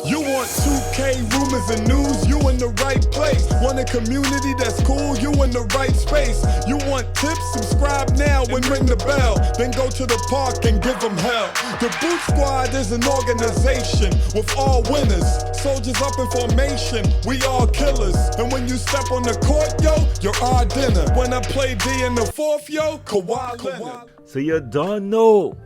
You want 2K rumors and news, you in the right place. Want a community that's cool, you in the right space. You want tips, subscribe now and ring the bell. Then go to the park and give them hell. The Boot Squad is an organization with all winners. Soldiers up in formation, we all killers. And when you step on the court, yo, you're our dinner. When I play D in the fourth, yo, Kawhi Leonard. So you don't know.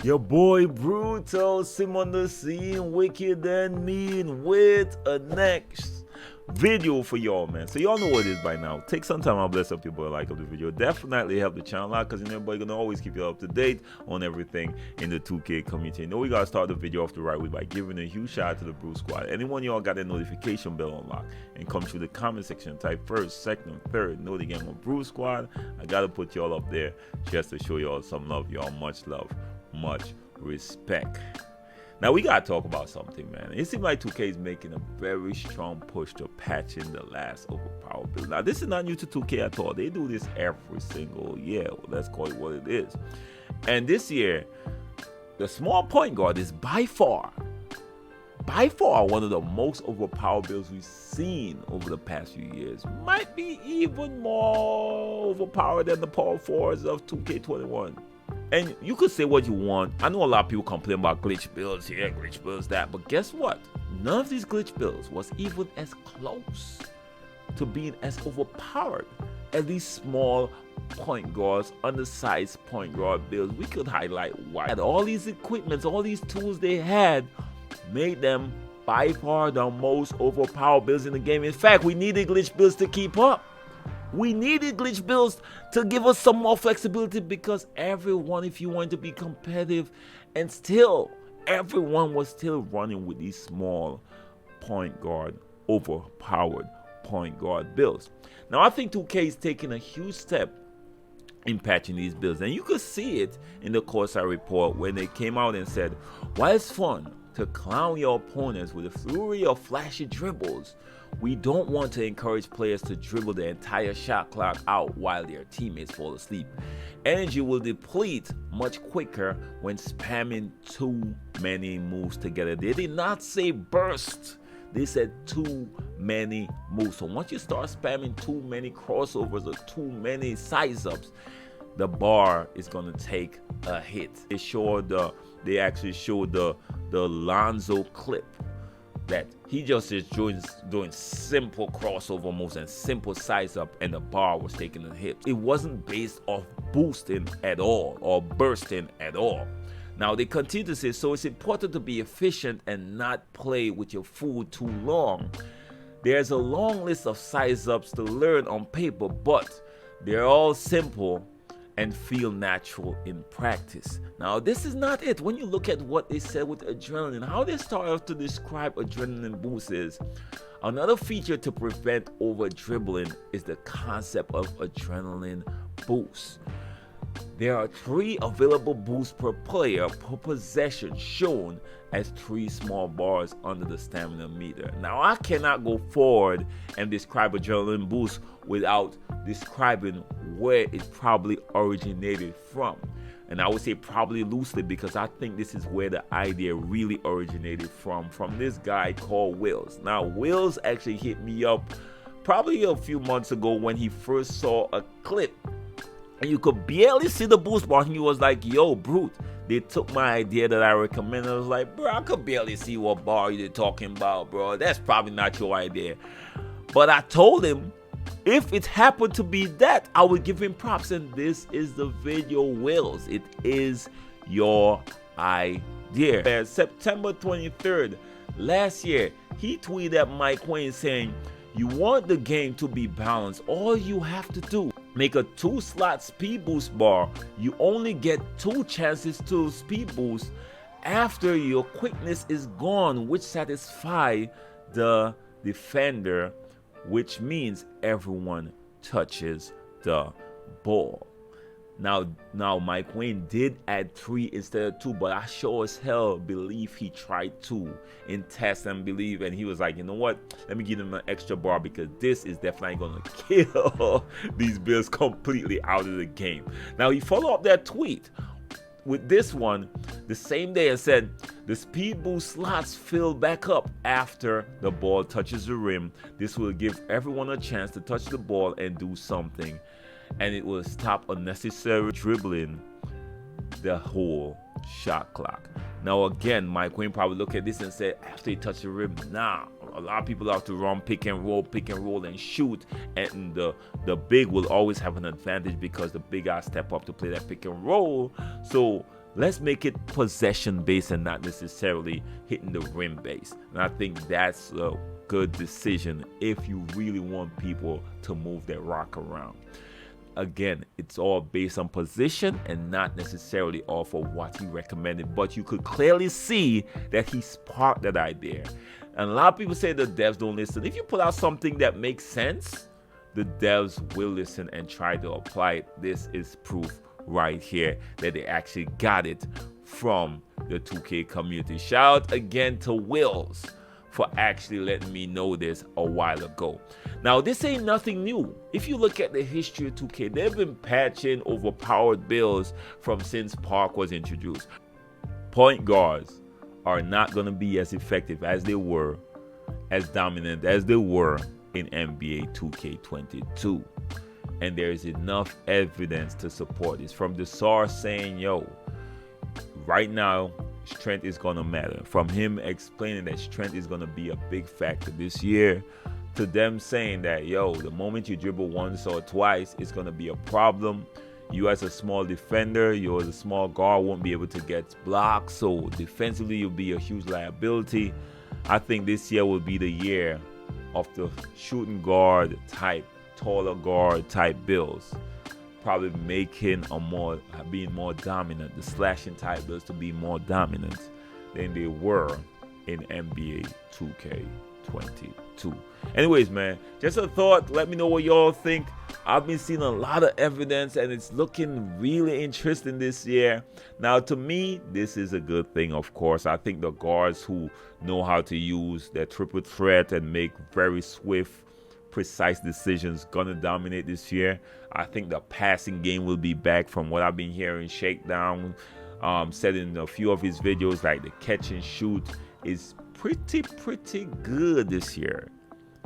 Your boy Brutalsim on the scene, wicked and mean, with a next video for y'all, man. So y'all know what it is by now. Take some time out, bless up your boy, like up the video. Definitely help the channel out, because you know everybody gonna always keep you up to date on everything in the 2K community. You know we gotta start the video off the right way by giving a huge shout out to the Brew Squad. Anyone y'all got that notification bell unlocked and come through the comment section, type first, second, third, know the game on Brew Squad. I gotta put y'all up there just to show y'all some love, y'all. Much love, much respect. Now we gotta talk about something, man. It seems like 2K is making a very strong push to patch in the last overpowered build. Now this is not new to 2K at all. They do this every single year. Well, let's call it what it is. And this year, the small point guard is by far one of the most overpowered builds we've seen over the past few years. Might be even more overpowered than the power forwards of 2K21. And you could say what you want. I know a lot of people complain about glitch builds here, glitch builds that, but guess what? None of these glitch builds was even as close to being as overpowered as these small point guards, undersized point guard builds. We could highlight why all these equipments, all these tools they had made them by far the most overpowered builds in the game. In fact, we needed glitch builds to keep up. We needed glitch builds to give us some more flexibility, because everyone, if you want to be competitive, and still everyone was still running with these small point guard, overpowered point guard builds. Now I think 2K is taking a huge step in patching these builds, and you could see it in the Corsair report when they came out and said, while it's fun to clown your opponents with a flurry of flashy dribbles, we don't want to encourage players to dribble the entire shot clock out while their teammates fall asleep. Energy will deplete much quicker when spamming too many moves together. They did not say burst, they said too many moves. So once you start spamming too many crossovers or too many size ups, the bar is gonna take a hit. They actually showed the Lonzo clip that he just is doing simple crossover moves and simple size up, and the bar was taking a hit. It wasn't based off boosting at all or bursting at all. Now they continue to say, so it's important to be efficient and not play with your food too long. There's a long list of size ups to learn on paper, but they're all simple and feel natural in practice. Now this is not it. When you look at what they said with adrenaline, how they start off to describe adrenaline boost is, another feature to prevent over dribbling is the concept of adrenaline boost. There are 3 available boosts per player per possession, shown as 3 small bars under the stamina meter. Now I cannot go forward and describe adrenaline boost without describing where it probably originated from. And I would say probably loosely, because I think this is where the idea really originated from this guy called Wills. Now Wills actually hit me up probably a few months ago when he first saw a clip and you could barely see the boost bar, and he was like, yo, Brute, they took my idea that I recommended. I was like, bro, I could barely see what bar you're talking about, bro. That's probably not your idea. But I told him, if it happened to be that, I would give him props, and this is the video, Wills. It is your idea. September 23rd, last year, he tweeted at Mike Wayne saying, you want the game to be balanced. All you have to do, make a 2-slot speed boost bar. You only get 2 chances to speed boost after your quickness is gone, which satisfy the defender, which means everyone touches the ball. Now Mike Wayne did add 3 instead of 2, but I sure as hell believe he tried 2 in test and believe, and he was like, you know what, let me give him an extra bar, because this is definitely gonna kill these Bills completely out of the game. Now he followed up that tweet with this one, the same day I said the speed boost slots fill back up after the ball touches the rim. This will give everyone a chance to touch the ball and do something, and it will stop unnecessary dribbling the whole shot clock. Now again, Mike Wayne probably look at this and say, after he touched the rim, nah, a lot of people have to run pick and roll and shoot, and the big will always have an advantage because the big guys step up to play that pick and roll. So let's make it possession based and not necessarily hitting the rim base. And I think that's a good decision if you really want people to move their rock around. Again, it's all based on position and not necessarily off of what he recommended, but you could clearly see that he sparked that idea. And a lot of people say the devs don't listen. If you put out something that makes sense, the devs will listen and try to apply it. This is proof right here that they actually got it from the 2K community. Shout out again to Wills for actually letting me know this a while ago. Now, this ain't nothing new. If you look at the history of 2K, they've been patching overpowered builds from since Park was introduced. Point guards are not going to be as effective as they were, as dominant as they were in NBA 2K22. And there is enough evidence to support this. From the source saying, yo, right now, strength is going to matter. From him explaining that strength is going to be a big factor this year, to them saying that, yo, the moment you dribble once or twice, it's going to be a problem. You as a small defender, you as a small guard won't be able to get blocked. So defensively, you'll be a huge liability. I think this year will be the year of the shooting guard type, taller guard type builds. Probably making being more dominant, the slashing type builds to be more dominant than they were in NBA 2K22. Anyways, man, just a thought. Let me know what y'all think. I've been seeing a lot of evidence and it's looking really interesting this year. Now, to me, this is a good thing, of course. I think the guards who know how to use their triple threat and make very swift, precise decisions gonna dominate this year. I think the passing game will be back. From what I've been hearing, Shakedown said in a few of his videos, like the catch and shoot is pretty good this year.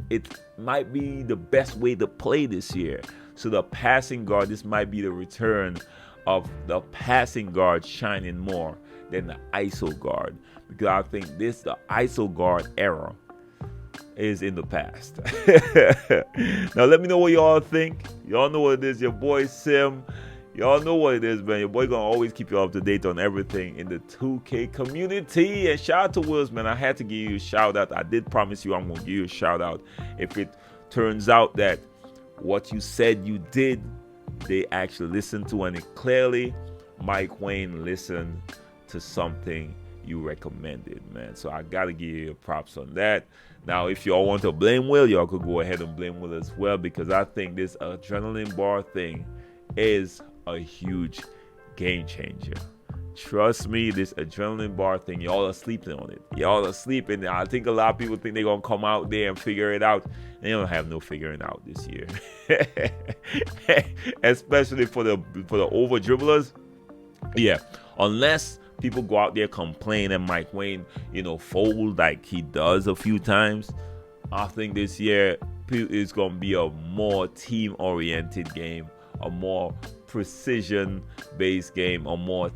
It might be the best way to play this year. So the passing guard, this might be the return of the passing guard shining more than the ISO guard, because I think the ISO guard era is in the past. Now let me know what y'all think. Y'all know what it is. Your boy Sim. Y'all know what it is, man. Your boy gonna always keep you up to date on everything in the 2K community. And shout out to Wills, man. I had to give you a shout out. I did promise you I'm gonna give you a shout out if it turns out that what you said you did, they actually listened to, and it clearly Mike Wayne listened to something you recommended, man. So I gotta give you props on that. Now, if y'all want to blame Will, y'all could go ahead and blame Will as well, because I think this adrenaline bar thing is a huge game changer. Trust me, this adrenaline bar thing, y'all are sleeping on it. Y'all are sleeping. I think a lot of people think they're gonna come out there and figure it out. They don't have no figuring out this year. Especially for the over dribblers. Yeah, unless people go out there complain and Mike Wayne, fold like he does a few times, I think this year is gonna be a more team-oriented game, a more precision-based game, a more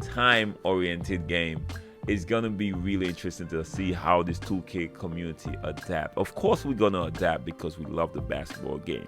time-oriented game. It's gonna be really interesting to see how this 2K community adapt. Of course, we're gonna adapt because we love the basketball game.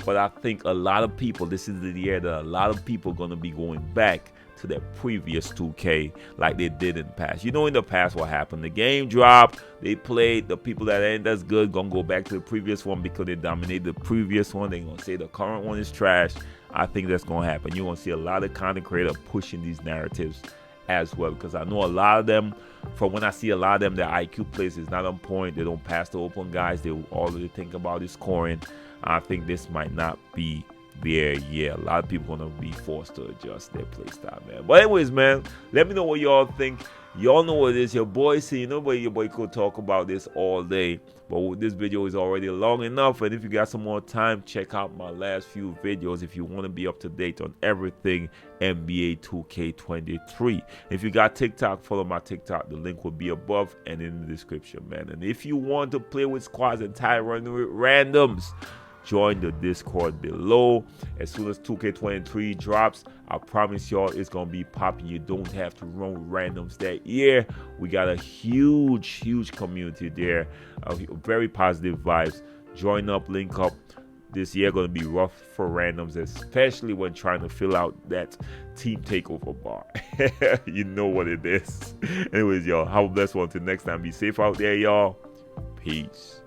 But I think a lot of people, this is the year that a lot of people are gonna be going back to their previous 2K like they did in the past. In the past what happened? The game dropped, they played, the people that ain't as good gonna go back to the previous one because they dominated the previous one. They're gonna say the current one is trash. I think that's gonna happen. You're gonna see a lot of content creators pushing these narratives as well, because I know a lot of them, from when I see a lot of them, their IQ plays is not on point. They don't pass the open guys. They already think about is scoring. I think this might not be their year. A lot of people gonna be forced to adjust their play style, man. But anyways, man, let me know what y'all think. Y'all know what it is. Your boy see, nobody, your boy could talk about this all day. But this video is already long enough. And if you got some more time, check out my last few videos if you want to be up to date on everything NBA 2K23. If you got TikTok, follow my TikTok. The link will be above and in the description, man. And if you want to play with squads and tie running with randoms, join the Discord below. As soon as 2K23 drops, I promise y'all it's gonna be popping. You don't have to run with randoms that year. We got a huge community there, very positive vibes. Join up, link up. This year gonna be rough for randoms, especially when trying to fill out that team takeover bar. You know what it is. Anyways, y'all, have a blessed one. Till next time, be safe out there, y'all. Peace.